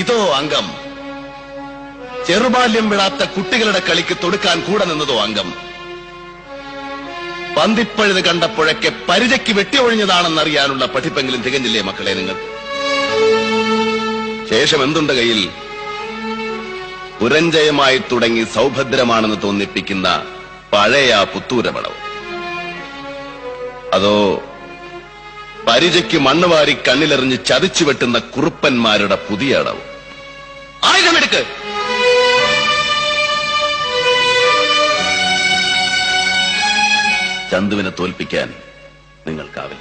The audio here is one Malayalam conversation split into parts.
ഇതോ അംഗം. ചെറുബാല്യം വിടാത്ത കുട്ടികളുടെ കളിക്ക് തൊടുക്കാൻ കൂടെ നിന്നതോ അംഗം. പന്തിപ്പഴുത് കണ്ടപ്പോഴൊക്കെ പരിചയ്ക്ക് വെട്ടിയൊഴിഞ്ഞതാണെന്നറിയാനുള്ള പഠിപ്പെങ്കിലും തികഞ്ഞില്ലേ മക്കളെ നിങ്ങൾ? ശേഷം എന്തുണ്ട് കയ്യിൽ? പുരഞ്ജയമായി തുടങ്ങി സൗഭദ്രമാണെന്ന് തോന്നിപ്പിക്കുന്ന പഴയ പുത്തൂരമളവ്. അതോ പരിചയ്ക്ക് മണ്ണുവാരി കണ്ണിലെറിഞ്ഞ് ചതിച്ചു വെട്ടുന്ന കുറുപ്പന്മാരുടെ പുതിയ അടവ്? ആയുധമെടുക്ക്. ചന്തുവിനെ തോൽപ്പിക്കാൻ നിങ്ങൾക്കാവില്ല.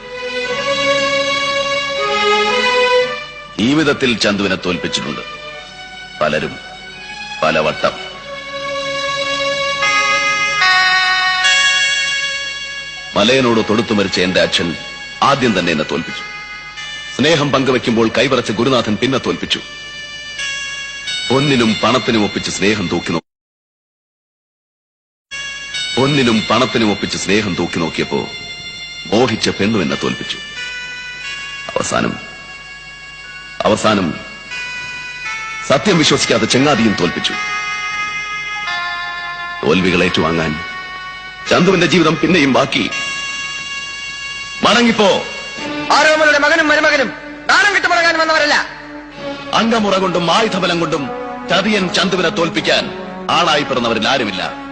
ജീവിതത്തിൽ ചന്തുവിനെ തോൽപ്പിച്ചിട്ടുണ്ട് പലരും പലവട്ടം. മലയനോട് തൊടുത്തു മരിച്ച എന്റെ അച്ഛൻ ആദ്യം തന്നെ എന്നെ തോൽപ്പിച്ചു. സ്നേഹം പങ്കുവെക്കുമ്പോൾ കൈവറച്ച ഗുരുനാഥൻ പിന്നെ തോൽപ്പിച്ചു. പൊന്നിനും പണത്തിനും ഒപ്പിച്ച് സ്നേഹം തൂക്കി നോക്കിയപ്പോ മോഹിച്ച പെണ്ണു എന്നെ തോൽപ്പിച്ചു. അവസാനം സത്യം വിശ്വസിക്കാതെ ചെങ്ങാതിയും തോൽപ്പിച്ചു. തോൽവികൾ ഏറ്റുവാങ്ങാൻ ചന്തുവിന്റെ ജീവിതം പിന്നെയും ബാക്കി. മടങ്ങിപ്പോ. ആരോമലുടെ മകനും മരുമകനും ദാനം കിട്ടു മടങ്ങാൻ വന്നവരല്ല. അംഗമുറ കൊണ്ടും ആയുധബലം കൊണ്ടും ചതിയൻ ചന്തുവിനെ തോൽപ്പിക്കാൻ ആളായി പിറന്നവരിൽ ആരുമില്ല.